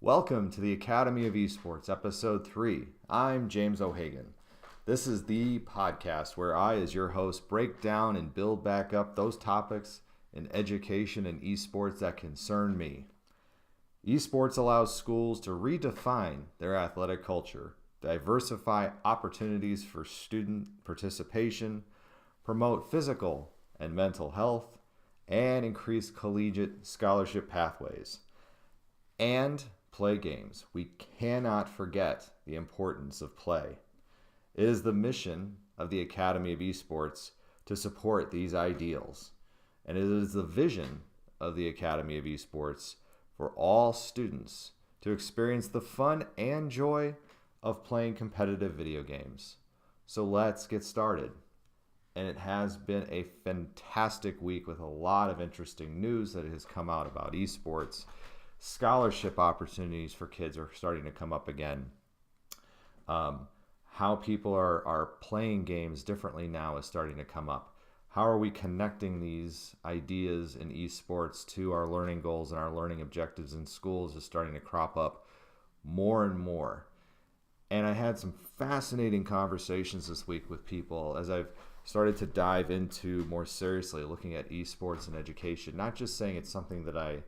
Welcome to the Academy of Esports, Episode 3. I'm James O'Hagan. This is the podcast where I, as your host, break down and build back up those topics in education and esports that concern me. Esports allows schools to redefine their athletic culture, diversify opportunities for student participation, promote physical and mental health, and increase collegiate scholarship pathways, and play games. We cannot forget the importance of play. It is the mission of the Academy of Esports to support these ideals, and it is the vision of the Academy of Esports for all students to experience the fun and joy of playing competitive video games. So let's get started. And it has been a fantastic week with a lot of interesting news that has come out about esports. Scholarship opportunities for kids are starting to come up again. How people are playing games differently now is starting to come up. How are we connecting these ideas in esports to our learning goals and our learning objectives in schools is starting to crop up more and more. And I had some fascinating conversations this week with people as I've started to dive into more seriously looking at esports and education, not just saying it's something that I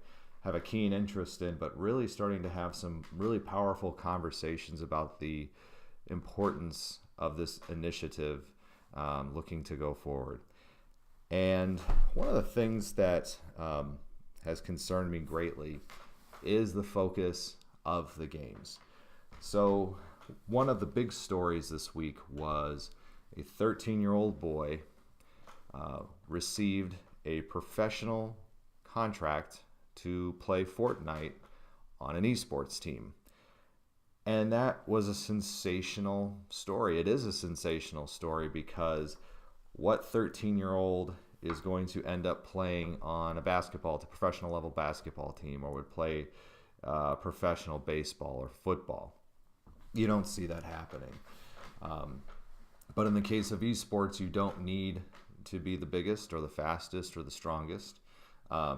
have a keen interest in, but really starting to have some really powerful conversations about the importance of this initiative looking to go forward. And one of the things that has concerned me greatly is the focus of the games. So one of the big stories this week was a 13-year-old boy received a professional contract to play Fortnite on an esports team. And that was a sensational story. It is a sensational story because what 13-year-old is going to end up playing on a professional level basketball team, or would play professional baseball or football? You don't see that happening. But in the case of esports, you don't need to be the biggest or the fastest or the strongest.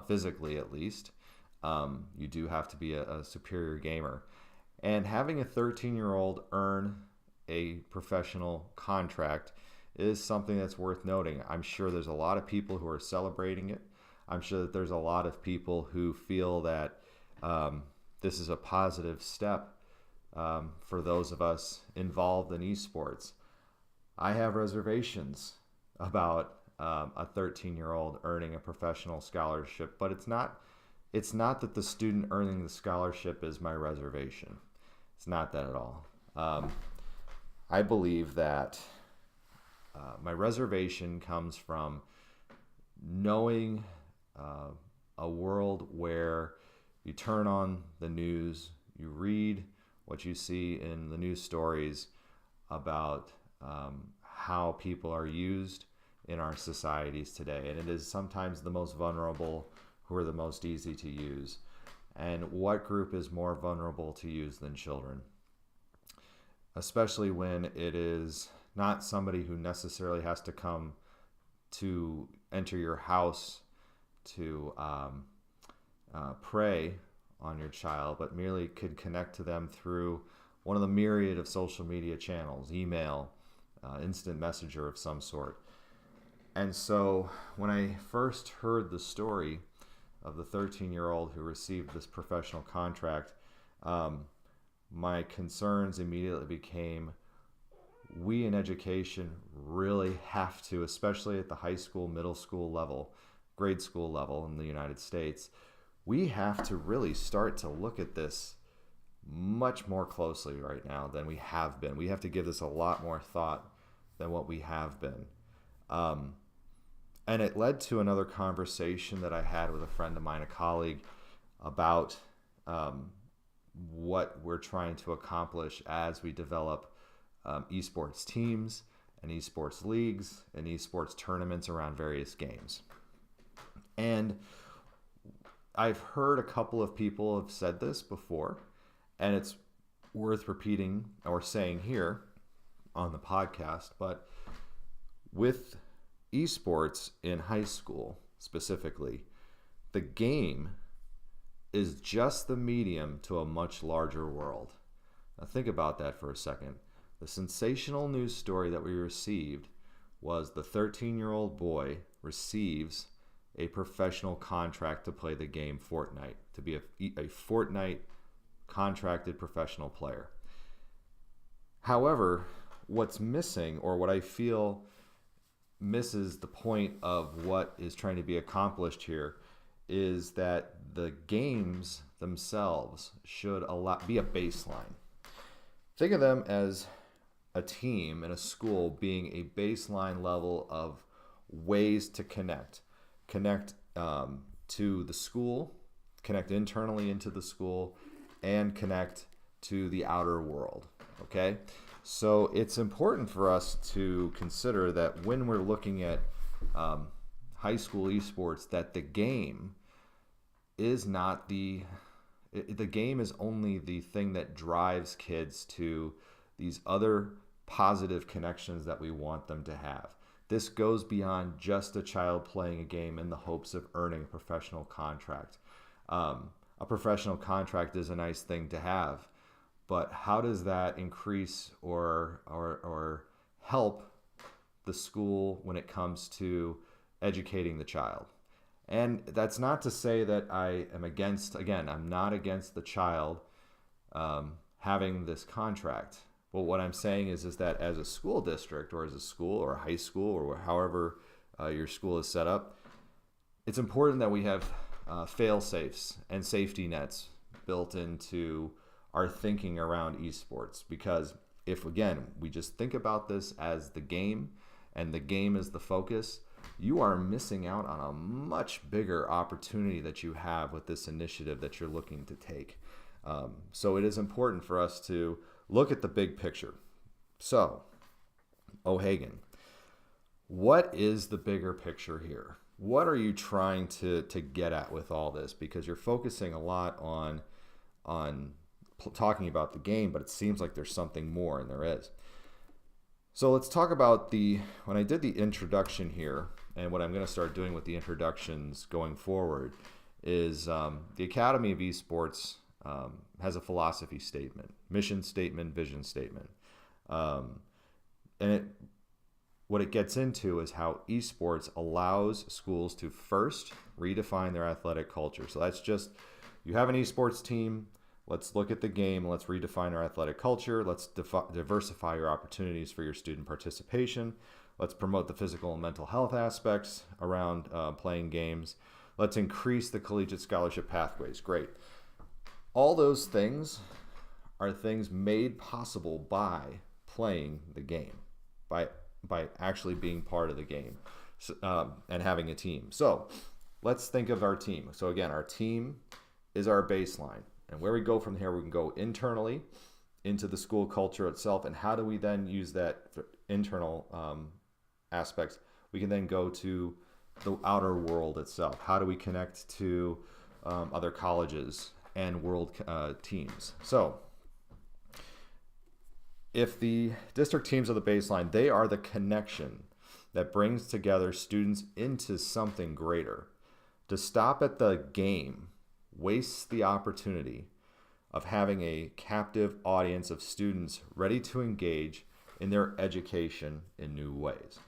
Physically at least. You do have to be a superior gamer. And having a 13-year-old earn a professional contract is something that's worth noting. I'm sure there's a lot of people who are celebrating it. I'm sure that there's a lot of people who feel that this is a positive step for those of us involved in esports. I have reservations about a 13-year-old earning a professional scholarship, but it's not that the student earning the scholarship is my reservation. It's not that at all. I believe that my reservation comes from knowing a world where you turn on the news, you read what you see in the news stories about how people are used in our societies today. And it is sometimes the most vulnerable who are the most easy to use. And what group is more vulnerable to use than children? Especially when it is not somebody who necessarily has to come to enter your house to prey on your child, but merely could connect to them through one of the myriad of social media channels, email, instant messenger of some sort. And so when I first heard the story of the 13-year-old who received this professional contract, my concerns immediately became, we in education really have to, especially at the high school, middle school level, grade school level in the United States, we have to really start to look at this much more closely right now than we have been. We have to give this a lot more thought than what we have been. And it led to another conversation that I had with a friend of mine, a colleague, about what we're trying to accomplish as we develop esports teams and esports leagues and esports tournaments around various games. And I've heard a couple of people have said this before, and it's worth repeating or saying here on the podcast, but with esports in high school specifically, the game is just the medium to a much larger world. Now think about that for a second. The sensational news story that we received was the 13-year-old boy receives a professional contract to play the game Fortnite, to be a Fortnite contracted professional player. However, what's missing, or what I feel misses the point of what is trying to be accomplished here, is that the games themselves should be a baseline. Think of them as a team in a school being a baseline level of ways to connect to the school, connect internally into the school, and connect to the outer world. Okay, so it's important for us to consider that when we're looking at high school esports, that the game is not the game is only the thing that drives kids to these other positive connections that we want them to have. This goes beyond just a child playing a game in the hopes of earning a professional contract. A professional contract is a nice thing to have, but how does that increase or help the school when it comes to educating the child? And that's not to say that I am against, again, I'm not against the child having this contract. Well, what I'm saying is that as a school district, or as a school or a high school, or however your school is set up, it's important that we have fail-safes and safety nets built into our thinking around esports. Because if, again, we just think about this as the game, and the game is the focus, you are missing out on a much bigger opportunity that you have with this initiative that you're looking to take. So it is important for us to look at the big picture. So, O'Hagan, what is the bigger picture here? What are you trying to get at with all this? Because you're focusing a lot on talking about the game, but it seems like there's something more, and there is. So let's talk about when I did the introduction here, and what I'm going to start doing with the introductions going forward is the Academy of Esports has a philosophy statement, mission statement, vision statement. And what it gets into is how esports allows schools to first redefine their athletic culture. So that's just, you have an esports team, let's look at the game, let's redefine our athletic culture, let's diversify your opportunities for your student participation, let's promote the physical and mental health aspects around playing games, let's increase the collegiate scholarship pathways. Great. All those things are things made possible by playing the game, by actually being part of the game, and having a team. So let's think of our team. So again, our team is our baseline. And where we go from here, we can go internally into the school culture itself. And how do we then use that internal aspects? We can then go to the outer world itself. How do we connect to other colleges and world teams? So if the district teams are the baseline, they are the connection that brings together students into something greater. To stop at the game wastes the opportunity of having a captive audience of students ready to engage in their education in new ways.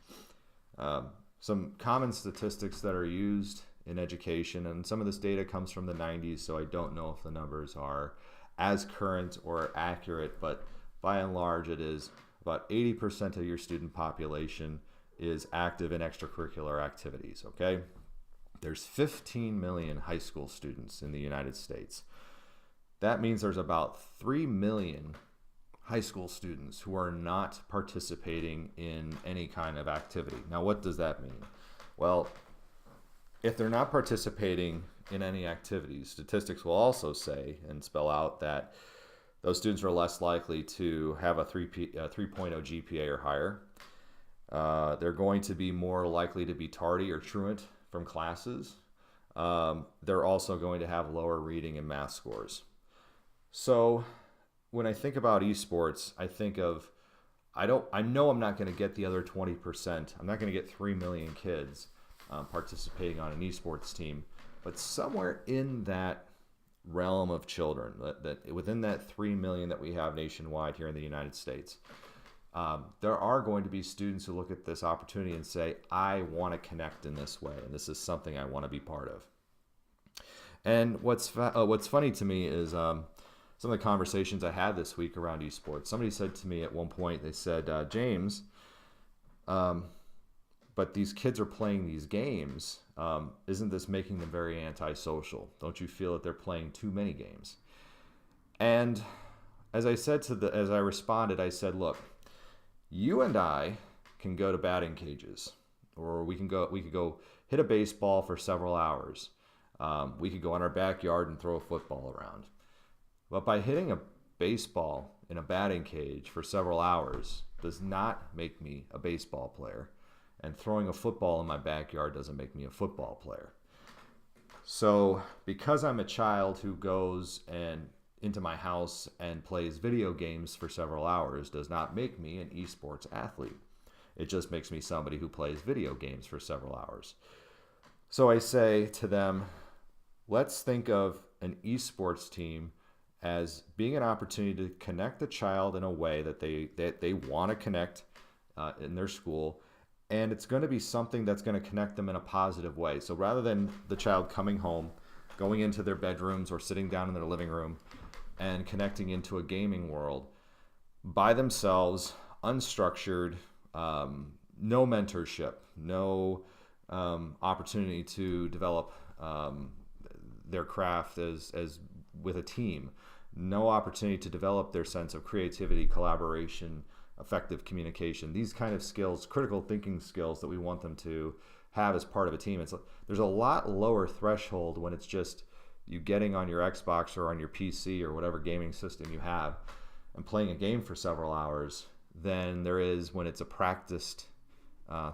Some common statistics that are used in education, and some of this data comes from the 90s, so I don't know if the numbers are as current or accurate, but by and large, it is about 80% of your student population is active in extracurricular activities, okay? There's 15 million high school students in the United States. That means there's about 3 million high school students who are not participating in any kind of activity. Now, what does that mean? Well, if they're not participating in any activities, statistics will also say and spell out that those students are less likely to have a 3.0 GPA or higher. They're going to be more likely to be tardy or truant from classes. They're also going to have lower reading and math scores. So when I think about esports, I think of, I know I'm not going to get the other 20%. I'm not going to get 3 million kids participating on an esports team, but somewhere in that realm of children, that within that 3 million that we have nationwide here in the United States, there are going to be students who look at this opportunity and say, I want to connect in this way, and this is something I want to be part of. And what's funny to me is some of the conversations I had this week around esports. Somebody said to me at one point, they said, James, but these kids are playing these games. Isn't this making them very antisocial? Don't you feel that they're playing too many games? And as I responded, I said, look, you and I can go to batting cages, or we could go hit a baseball for several hours. We could go in our backyard and throw a football around. But by hitting a baseball in a batting cage for several hours does not make me a baseball player. And throwing a football in my backyard doesn't make me a football player. So because I'm a child who goes into my house and plays video games for several hours does not make me an esports athlete. It just makes me somebody who plays video games for several hours. So I say to them, let's think of an esports team as being an opportunity to connect the child in a way that they want to connect in their school. And it's going to be something that's going to connect them in a positive way. So rather than the child coming home, going into their bedrooms or sitting down in their living room and connecting into a gaming world by themselves, unstructured, no mentorship, no opportunity to develop their craft as with a team, no opportunity to develop their sense of creativity, collaboration, effective communication, these kind of skills, critical thinking skills that we want them to have as part of a team. There's a lot lower threshold when it's just you getting on your Xbox or on your PC or whatever gaming system you have and playing a game for several hours than there is when it's a practiced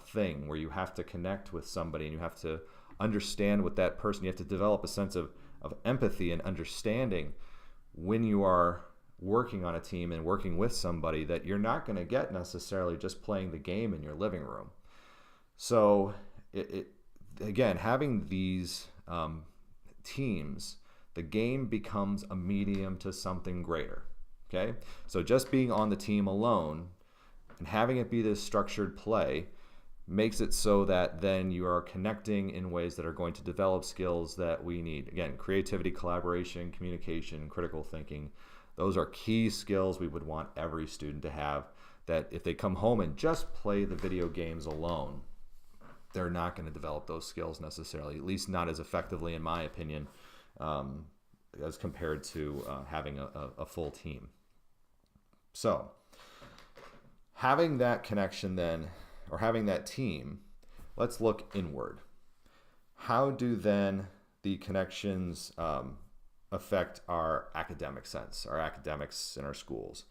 thing where you have to connect with somebody and you have to understand what that person, you have to develop a sense of empathy and understanding when you are working on a team and working with somebody that you're not going to get necessarily just playing the game in your living room. So again, having these teams, the game becomes a medium to something greater. Okay, so just being on the team alone and having it be this structured play makes it so that then you are connecting in ways that are going to develop skills that we need. Again, creativity, collaboration, communication, critical thinking. Those are key skills we would want every student to have, that if they come home and just play the video games alone, they're not going to develop those skills necessarily, at least not as effectively, in my opinion, as compared to having a full team. So having that connection then, or having that team, let's look inward. How do then the connections affect our academic sense, our academics in our schools?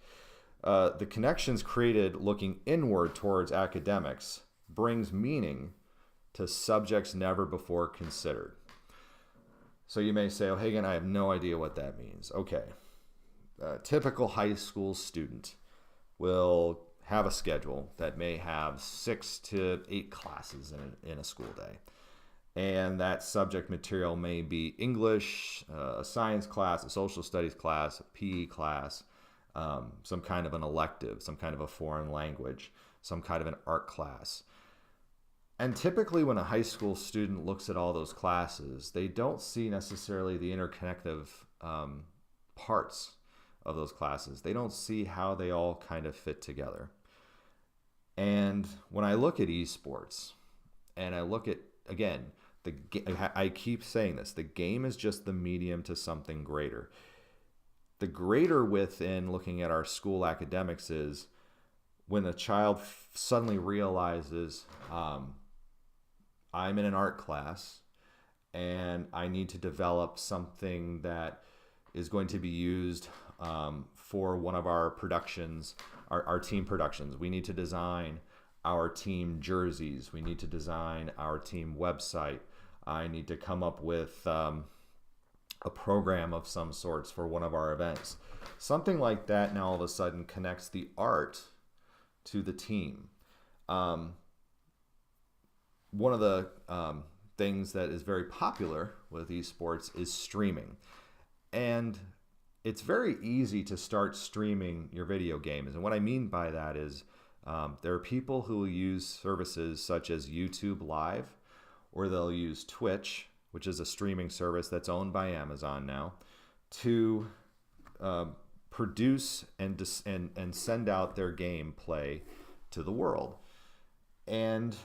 The connections created looking inward towards academics brings meaning to subjects never before considered. So you may say, oh, Hagen, I have no idea what that means. Okay. A typical high school student will have a schedule that may have 6 to 8 classes in a school day. And that subject material may be English, a science class, a social studies class, a PE class, some kind of an elective, some kind of a foreign language, some kind of an art class. And typically when a high school student looks at all those classes, they don't see necessarily the interconnective parts of those classes. They don't see how they all kind of fit together. And when I look at esports, and I look at, again, I keep saying this, the game is just the medium to something greater. The greater within looking at our school academics is when a child suddenly realizes, I'm in an art class and I need to develop something that is going to be used for one of our productions, our team productions. We need to design our team jerseys. We need to design our team website. I need to come up with a program of some sorts for one of our events. Something like that now all of a sudden connects the art to the team. One of the things that is very popular with esports is streaming. And it's very easy to start streaming your video games. And what I mean by that is there are people who will use services such as YouTube Live, or they'll use Twitch, which is a streaming service that's owned by Amazon now, to produce and send out their gameplay to the world. And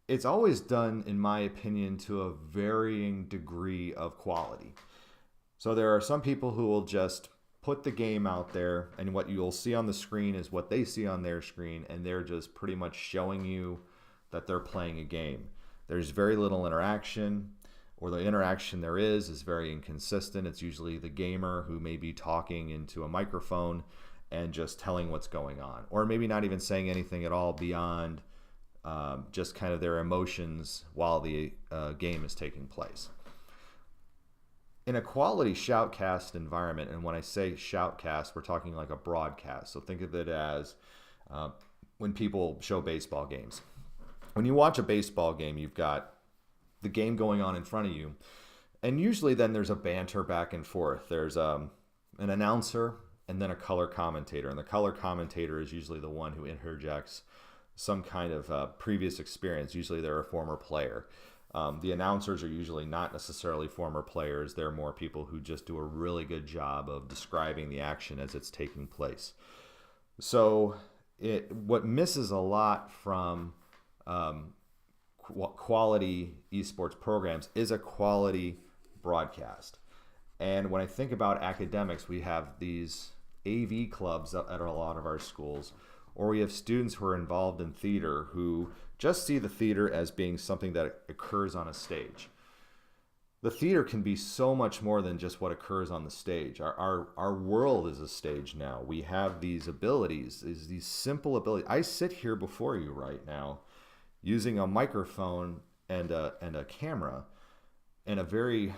it's always done, in my opinion, to a varying degree of quality. So there are some people who will just put the game out there, and what you'll see on the screen is what they see on their screen, and they're just pretty much showing you that they're playing a game. There's very little interaction, or the interaction there is very inconsistent. It's usually the gamer who may be talking into a microphone and just telling what's going on, or maybe not even saying anything at all beyond just kind of their emotions while the game is taking place. In a quality shoutcast environment, and when I say shoutcast, we're talking like a broadcast. So think of it as when people show baseball games. When you watch a baseball game, you've got the game going on in front of you, and usually then there's a banter back and forth. There's an announcer and then a color commentator, and the color commentator is usually the one who interjects some kind of previous experience. Usually they're a former player. The announcers are usually not necessarily former players. They're more people who just do a really good job of describing the action as it's taking place. So what misses a lot from quality esports programs is a quality broadcast. And when I think about academics, we have these AV clubs at a lot of our schools, or we have students who are involved in theater who just see the theater as being something that occurs on a stage. The theater can be so much more than just what occurs on the stage. Our world is a stage now. We have these abilities, these simple abilities. I sit here before you right now using a microphone and a camera and a very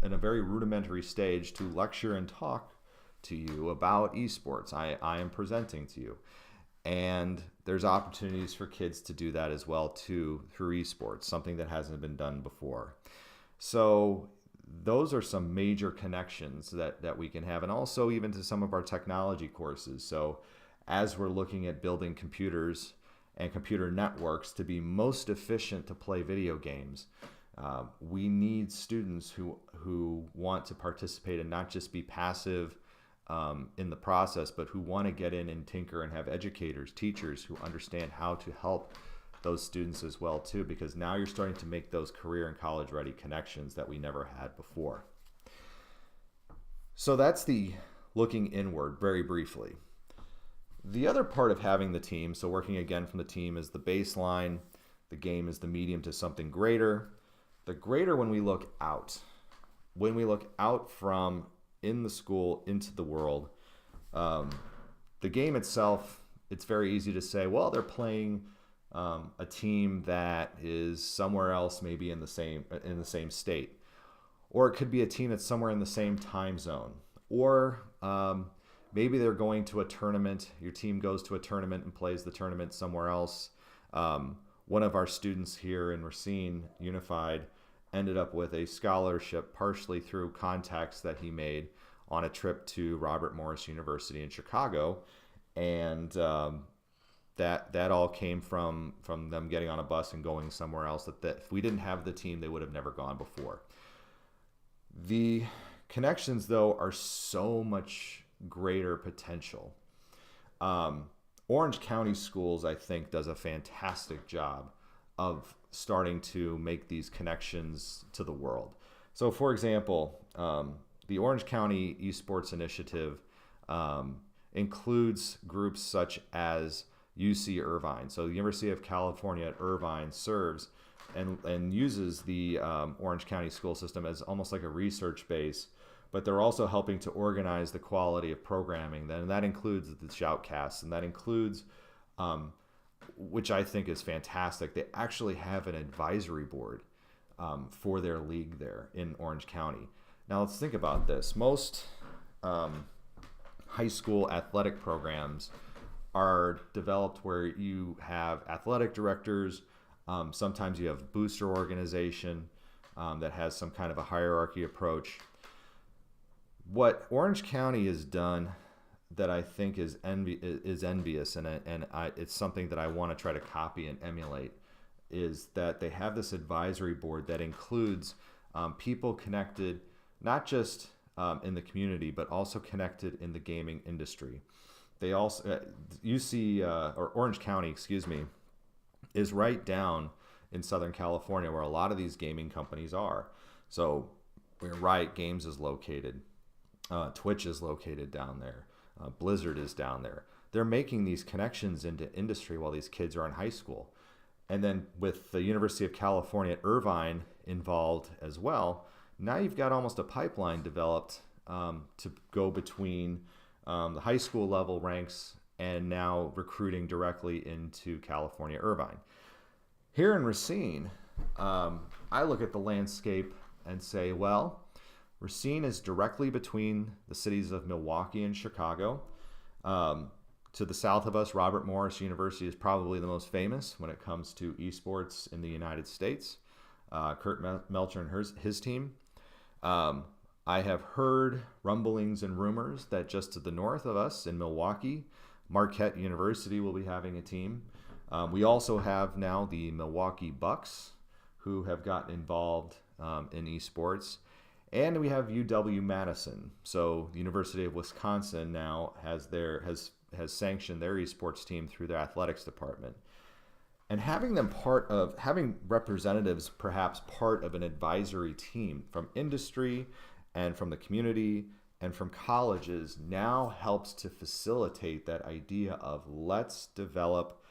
rudimentary stage to lecture and talk to you about esports. I am presenting to you. And there's opportunities for kids to do that as well too through esports, something that hasn't been done before. So those are some major connections that we can have, and also even to some of our technology courses. So as we're looking at building computers and computer networks to be most efficient to play video games, we need students who want to participate and not just be passive in the process, but who want to get in and tinker and have educators, teachers who understand how to help those students as well too, because now you're starting to make those career and college ready connections that we never had before. So that's the looking inward very briefly. The other part of having the team, so working again from the team, is the baseline. The game is the medium to something greater. The greater when we look out. When we look out from in the school into the world, the game itself, it's very easy to say, well, they're playing a team that is somewhere else, maybe in the same state, or it could be a team that's somewhere in the same time zone, or maybe they're going to a tournament. Your team goes to a tournament and plays the tournament somewhere else. One of our students here in Racine Unified ended up with a scholarship partially through contacts that he made on a trip to Robert Morris University in Chicago, and that all came from them getting on a bus and going somewhere else that if we didn't have the team, they would have never gone before. The connections, though, are so much greater potential. Orange County Schools, I think, does a fantastic job of starting to make these connections to the world. So, for example, the Orange County Esports Initiative includes groups such as UC Irvine. So the University of California at Irvine serves and uses the Orange County school system as almost like a research base, but they're also helping to organize the quality of programming. And that includes the shoutcasts, and that includes, which I think is fantastic, they actually have an advisory board for their league there in Orange County. Now let's think about this. Most high school athletic programs are developed where you have athletic directors. Sometimes you have booster organization that has some kind of a hierarchy approach. What Orange County has done that I think is envious, and it's something that I want to try to copy and emulate, is that they have this advisory board that includes people connected not just in the community, but also connected in the gaming industry. They also or Orange County, excuse me, is right down in Southern California where a lot of these gaming companies are. So where Riot Games is located, Twitch is located down there, Blizzard is down there. They're making these connections into industry while these kids are in high school. And then with the University of California at Irvine involved as well, now you've got almost a pipeline developed to go between the high school level ranks and now recruiting directly into California Irvine. Here in Racine, I look at the landscape and say, well, Racine is directly between the cities of Milwaukee and Chicago. To the south of us, Robert Morris University is probably the most famous when it comes to esports in the United States. Kurt Melcher and his team. I have heard rumblings and rumors that just to the north of us in Milwaukee, Marquette University will be having a team. We also have now the Milwaukee Bucks, who have gotten involved in esports. And we have UW-Madison. So the University of Wisconsin now has sanctioned their esports team through their athletics department. And having representatives perhaps part of an advisory team from industry and from the community and from colleges now helps to facilitate that idea of let's develop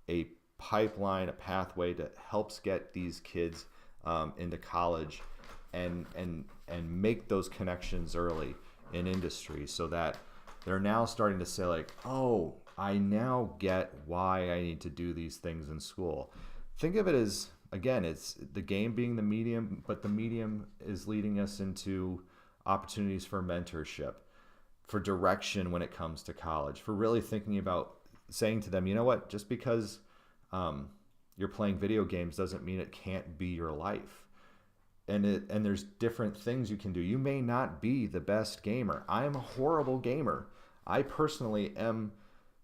a pipeline, a pathway that helps get these kids into college and make those connections early in industry, so that they're now starting to say like, oh, I now get why I need to do these things in school. Think of it as, again, it's the game being the medium, but the medium is leading us into opportunities for mentorship, for direction when it comes to college, for really thinking about saying to them, you know what, just because you're playing video games doesn't mean it can't be your life. And there's different things you can do. You may not be the best gamer. I am a horrible gamer. I personally am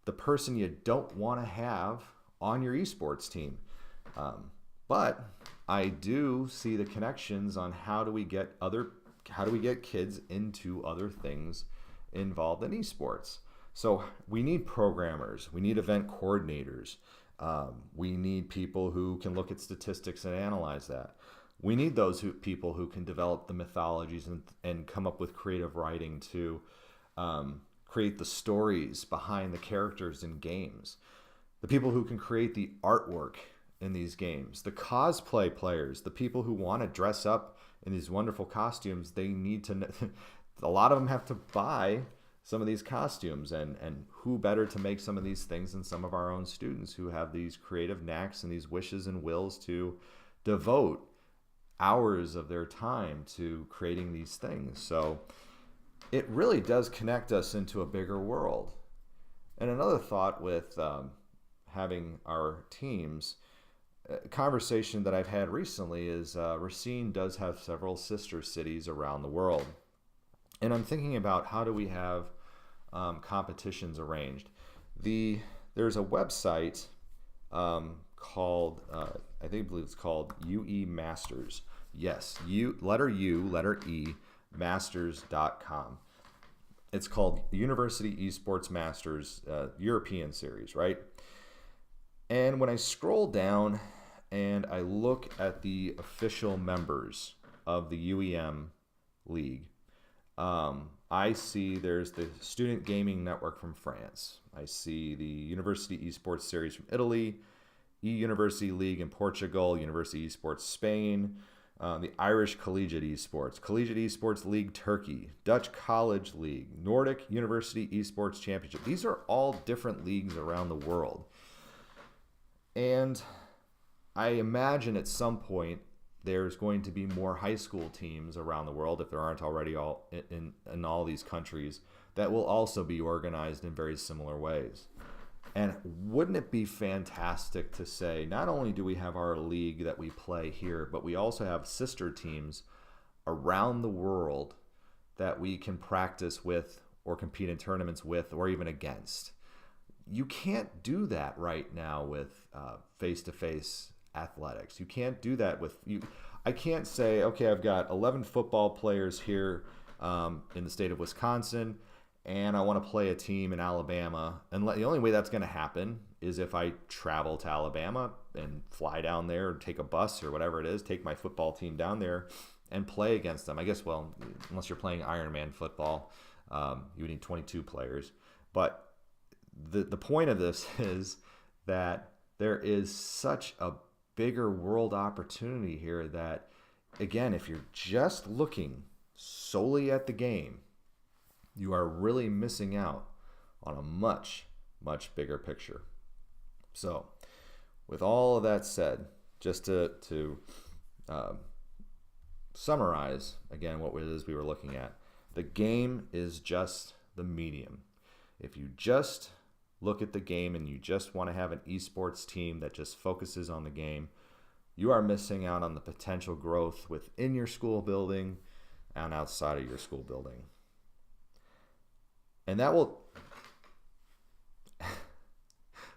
the person you don't want to have on your esports team. But I do see the connections on how do we get kids into other things involved in esports. So we need programmers, we need event coordinators, we need people who can look at statistics and analyze that. We need those people who can develop the mythologies and come up with creative writing to create the stories behind the characters in games. The people who can create the artwork in these games. The cosplay players, the people who want to dress up in these wonderful costumes, they need to, a lot of them have to buy some of these costumes, and who better to make some of these things than some of our own students who have these creative knacks and these wishes and wills to devote hours of their time to creating these things. So it really does connect us into a bigger world. And another thought with having our teams, a conversation that I've had recently is Racine does have several sister cities around the world. And I'm thinking about how do we have competitions arranged. There's a website called, I believe it's called UE Masters. Yes, letter U, letter E, masters.com. It's called University Esports Masters European Series, right? And when I scroll down and I look at the official members of the UEM League, I see there's the Student Gaming Network from France. I see the University Esports Series from Italy, E-University League in Portugal, University Esports Spain, the Irish Collegiate Esports League Turkey, Dutch College League, Nordic University Esports Championship. These are all different leagues around the world. And I imagine at some point there's going to be more high school teams around the world, if there aren't already all in all these countries, that will also be organized in very similar ways. And wouldn't it be fantastic to say, not only do we have our league that we play here, but we also have sister teams around the world that we can practice with or compete in tournaments with or even against. You can't do that right now with face-to-face athletics. You can't do that with you. I can't say, okay, I've got 11 football players here in the state of Wisconsin, and I want to play a team in Alabama. And the only way that's going to happen is if I travel to Alabama and fly down there or take a bus or whatever it is, take my football team down there and play against them. I guess, well, unless you're playing Ironman football, you would need 22 players. But the point of this is that there is such a bigger world opportunity here that, again, if you're just looking solely at the game, you are really missing out on a much, much bigger picture. So, with all of that said, just to summarize again what it is we were looking at, the game is just the medium. If you just look at the game and you just want to have an esports team that just focuses on the game, you are missing out on the potential growth within your school building and outside of your school building. And that will...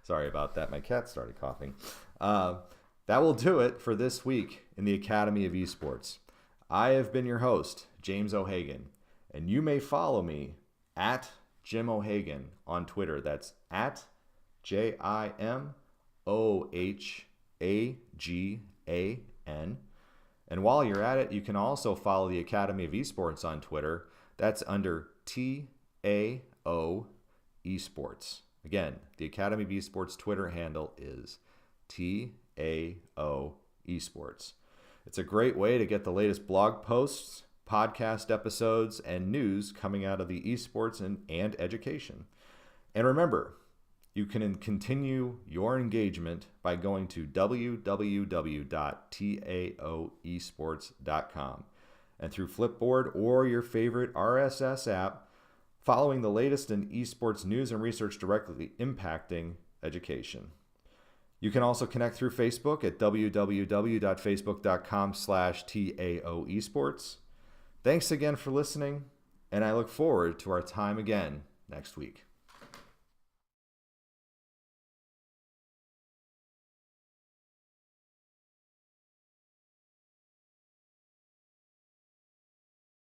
Sorry about that. My cat started coughing. That will do it for this week in the Academy of Esports. I have been your host, James O'Hagan, and you may follow me at Jim O'Hagan on Twitter. That's at JIMOHAGAN. And while you're at it, you can also follow the Academy of Esports on Twitter. That's under TAO Esports. Again, the Academy of Esports Twitter handle is TAO Esports. It's a great way to get the latest blog posts, podcast episodes, and news coming out of the esports and education. And remember, you can continue your engagement by going to www.taoesports.com and through Flipboard or your favorite RSS app, following the latest in esports news and research directly impacting education. You can also connect through Facebook at www.facebook.com/TAOesports. Thanks again for listening, and I look forward to our time again next week.